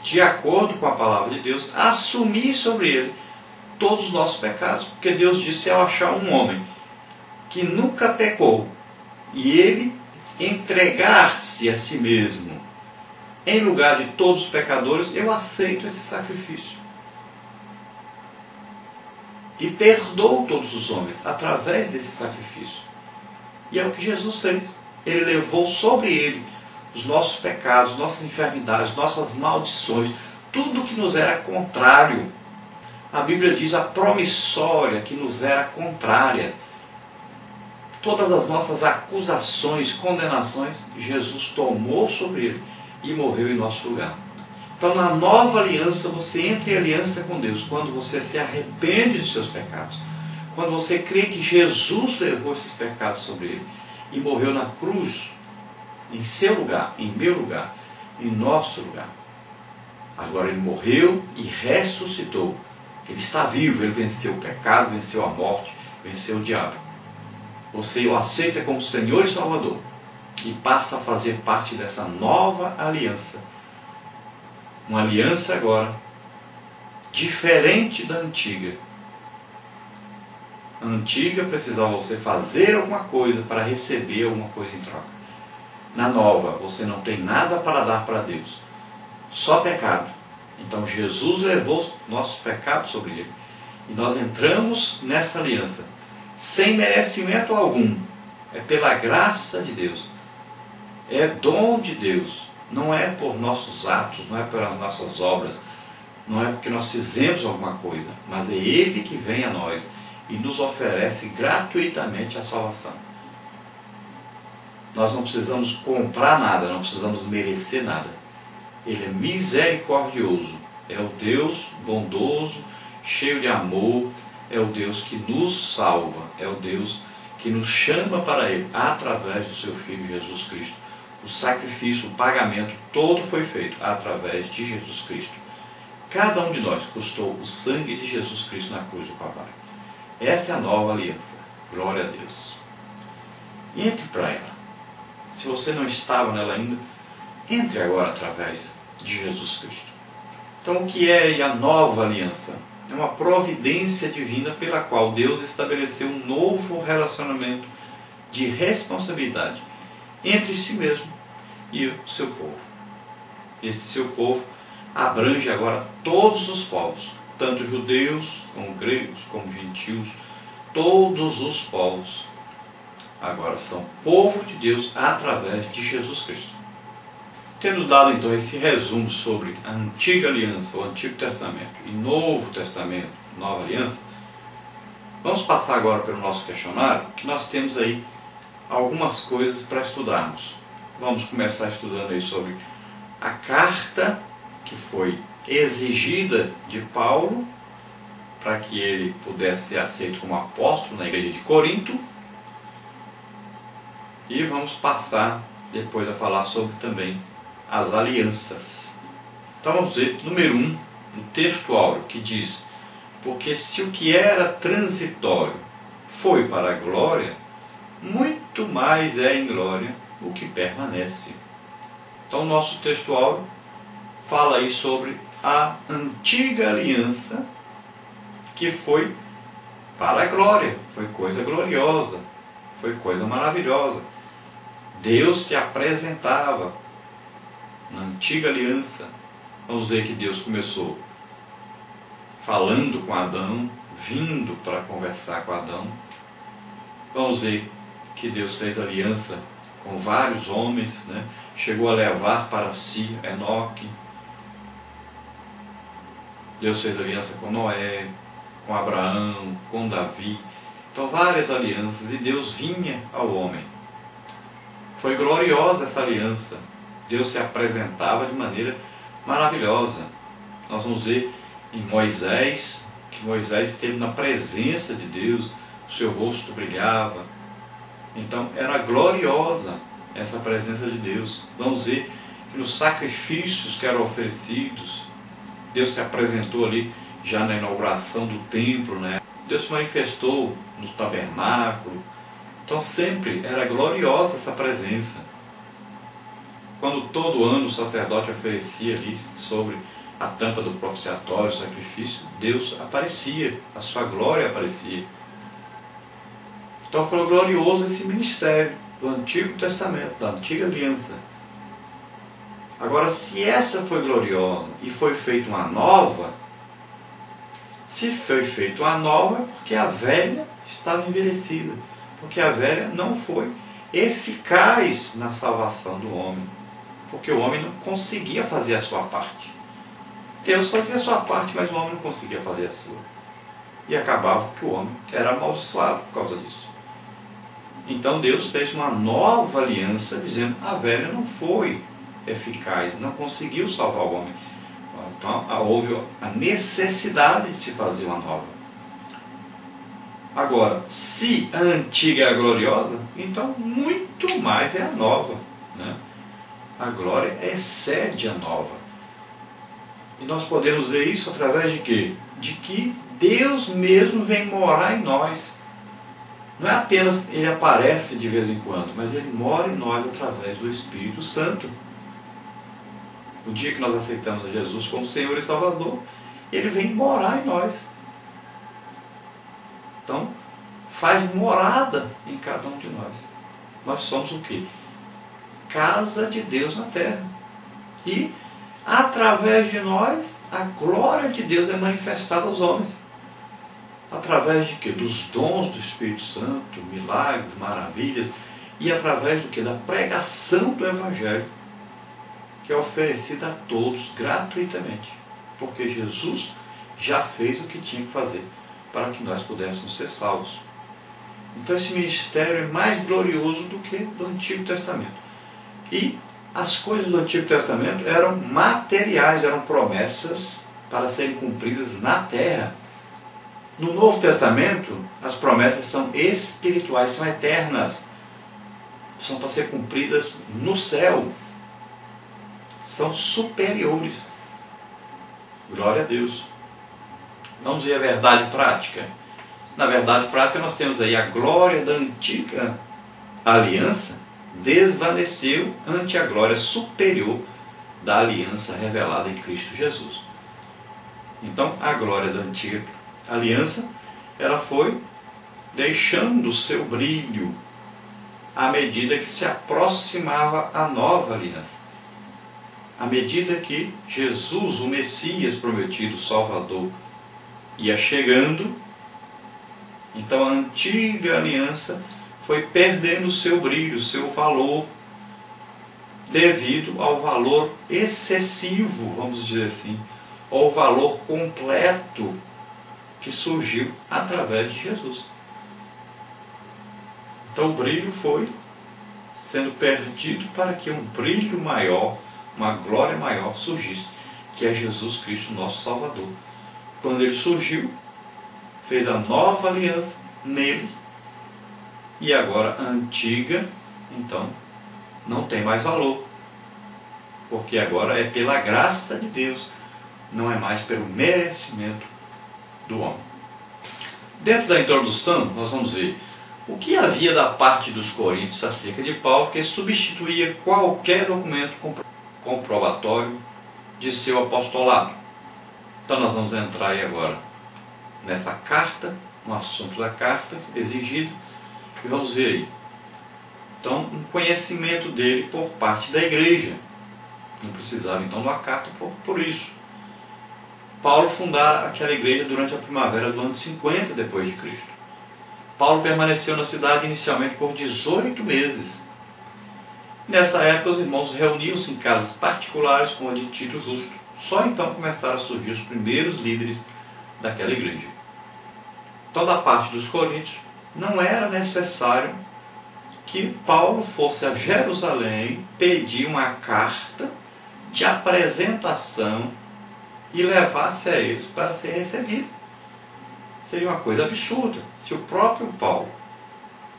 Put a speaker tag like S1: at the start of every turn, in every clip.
S1: de acordo com a palavra de Deus, assumir sobre ele todos os nossos pecados. Porque Deus disse: se eu achar um homem que nunca pecou e ele entregar-se a si mesmo em lugar de todos os pecadores, eu aceito esse sacrifício. E perdoo todos os homens através desse sacrifício. E é o que Jesus fez. Ele levou sobre ele os nossos pecados, nossas enfermidades, nossas maldições, tudo que nos era contrário. A Bíblia diz a promissória que nos era contrária. Todas as nossas acusações, condenações, Jesus tomou sobre ele e morreu em nosso lugar. Então, na nova aliança, você entra em aliança com Deus quando você se arrepende dos seus pecados. Quando você crê que Jesus levou esses pecados sobre ele e morreu na cruz, em seu lugar, em meu lugar, em nosso lugar. Agora ele morreu e ressuscitou. Ele está vivo, ele venceu o pecado, venceu a morte, venceu o diabo. Você o aceita como Senhor e Salvador e passa a fazer parte dessa nova aliança. Uma aliança agora diferente da antiga. A antiga precisava você fazer alguma coisa para receber alguma coisa em troca. Na nova, você não tem nada para dar para Deus, só pecado. Então Jesus levou os nossos pecados sobre ele. E nós entramos nessa aliança sem merecimento algum. É pela graça de Deus. É dom de Deus. Não é por nossos atos, não é pelas nossas obras, não é porque nós fizemos alguma coisa, mas é Ele que vem a nós e nos oferece gratuitamente a salvação. Nós não precisamos comprar nada, não precisamos merecer nada. Ele é misericordioso, é o Deus bondoso, cheio de amor, é o Deus que nos salva, é o Deus que nos chama para Ele através do seu Filho Jesus Cristo. O sacrifício, o pagamento, todo foi feito através de Jesus Cristo. Cada um de nós custou o sangue de Jesus Cristo na cruz do Calvário. Esta é a nova aliança. Glória a Deus. Entre para ela. Se você não estava nela ainda, entre agora através de Jesus Cristo. Então, o que é a nova aliança? É uma providência divina pela qual Deus estabeleceu um novo relacionamento de responsabilidade entre si mesmo e o seu povo. Esse seu povo abrange agora todos os povos, tanto judeus, como gregos, como gentios, todos os povos agora são povo de Deus através de Jesus Cristo. Tendo dado então esse resumo sobre a antiga aliança, o Antigo Testamento e Novo Testamento, Nova Aliança, vamos passar agora pelo nosso questionário, que nós temos aí algumas coisas para estudarmos. Vamos começar estudando aí sobre a carta que foi exigida de Paulo para que ele pudesse ser aceito como apóstolo na igreja de Corinto. E vamos passar depois a falar sobre também as alianças. Então vamos ver, número 1, no texto áureo, que diz: porque se o que era transitório foi para a glória, muito mais é em glória o que permanece. Então o nosso texto áureo fala aí sobre a antiga aliança que foi para a glória, foi coisa gloriosa, foi coisa maravilhosa. Deus se apresentava na antiga aliança. Vamos ver que Deus começou falando com Adão, vindo para conversar com Adão. Vamos ver que Deus fez aliança com vários homens, né? Chegou a levar para si Enoque. Deus fez aliança com Noé, com Abraão, com Davi. Então várias alianças, e Deus vinha ao homem. Foi gloriosa essa aliança. Deus se apresentava de maneira maravilhosa. Nós vamos ver em Moisés, que Moisés esteve na presença de Deus, o seu rosto brilhava. Então era gloriosa essa presença de Deus. Vamos ver que nos sacrifícios que eram oferecidos, Deus se apresentou ali já na inauguração do templo, né? Deus se manifestou no tabernáculo. Então sempre era gloriosa essa presença. quando todo ano o sacerdote oferecia ali sobre a tampa do propiciatório, o sacrifício, Deus aparecia, a sua glória aparecia. Então foi glorioso esse ministério do Antigo Testamento, da Antiga Aliança. Agora, se essa foi gloriosa e foi feita uma nova, se foi feita uma nova é porque a velha estava envelhecida, porque a velha não foi eficaz na salvação do homem, porque o homem não conseguia fazer a sua parte. Deus fazia a sua parte, mas o homem não conseguia fazer a sua. E acabava que o homem era amaldiçoado por causa disso. Então Deus fez uma nova aliança, dizendo que a velha não foi eficaz, não conseguiu salvar o homem. Então houve a necessidade de se fazer uma nova. Agora, se a antiga é a gloriosa, então muito mais é a nova, né? A glória excede a nova. E nós podemos ver isso através de quê? De que Deus mesmo vem morar em nós. Não é apenas Ele aparece de vez em quando, mas Ele mora em nós através do Espírito Santo. O dia que nós aceitamos a Jesus como Senhor e Salvador, Ele vem morar em nós. Então, faz morada em cada um de nós. Nós somos o quê? Casa de Deus na terra. E, através de nós, a glória de Deus é manifestada aos homens. Através de quê? Dos dons do Espírito Santo, milagres, maravilhas, e através do quê? Da pregação do Evangelho, que é oferecida a todos gratuitamente, porque Jesus já fez o que tinha que fazer para que nós pudéssemos ser salvos. Então esse ministério é mais glorioso do que do Antigo Testamento. E as coisas do Antigo Testamento eram materiais, eram promessas para serem cumpridas na terra. No Novo Testamento, as promessas são espirituais, são eternas, são para ser cumpridas no céu, são superiores. Glória a Deus. Vamos ver a verdade prática. Na verdade prática nós temos aí a glória da antiga aliança desvaneceu ante a glória superior da aliança revelada em Cristo Jesus. Então a glória da antiga aliança, ela foi deixando o seu brilho à medida que se aproximava a nova aliança. À medida que Jesus, o Messias prometido, o Salvador, ia chegando, então a antiga aliança foi perdendo o seu brilho, o seu valor, devido ao valor excessivo, vamos dizer assim, ou valor completo que surgiu através de Jesus. Então o brilho foi sendo perdido para que um brilho maior, uma glória maior surgisse, que é Jesus Cristo, nosso Salvador. Quando ele surgiu, fez a nova aliança nele, e agora a antiga, então, não tem mais valor, porque agora é pela graça de Deus, não é mais pelo merecimento do homem. Dentro da introdução, nós vamos ver o que havia da parte dos coríntios acerca de Paulo que substituía qualquer documento comprobatório de seu apostolado. Então nós vamos entrar aí agora nessa carta, no assunto da carta exigida, e vamos ver aí. Então, um conhecimento dele por parte da igreja. Não precisava então de uma carta por isso. Paulo fundara aquela igreja durante a primavera do ano 50 depois de Cristo. Paulo permaneceu na cidade inicialmente por 18 meses. Nessa época os irmãos reuniam-se em casas particulares com a de Tito Justo. Só então começaram a surgir os primeiros líderes daquela igreja. Então, da parte dos coríntios, não era necessário que Paulo fosse a Jerusalém pedir uma carta de apresentação e levasse a eles para ser recebido. Seria uma coisa absurda se o próprio Paulo,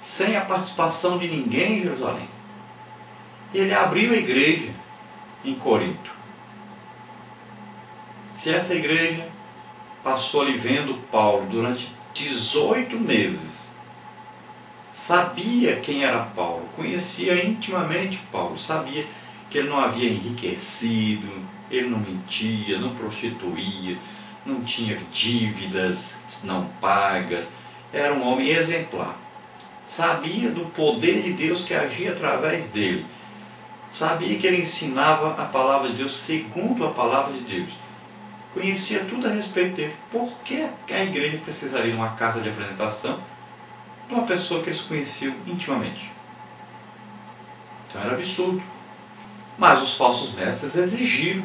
S1: sem a participação de ninguém em Jerusalém, ele abriu a igreja em Corinto. Se essa igreja passou ali vendo Paulo durante 18 meses, sabia quem era Paulo, conhecia intimamente Paulo, sabia que ele não havia enriquecido, ele não mentia, não prostituía, não tinha dívidas não pagas, era um homem exemplar. Sabia do poder de Deus que agia através dele. Sabia que ele ensinava a palavra de Deus segundo a palavra de Deus. Conhecia tudo a respeito dele. Por que a igreja precisaria de uma carta de apresentação de uma pessoa que eles conheciam intimamente? Então era absurdo. Mas os falsos mestres exigiram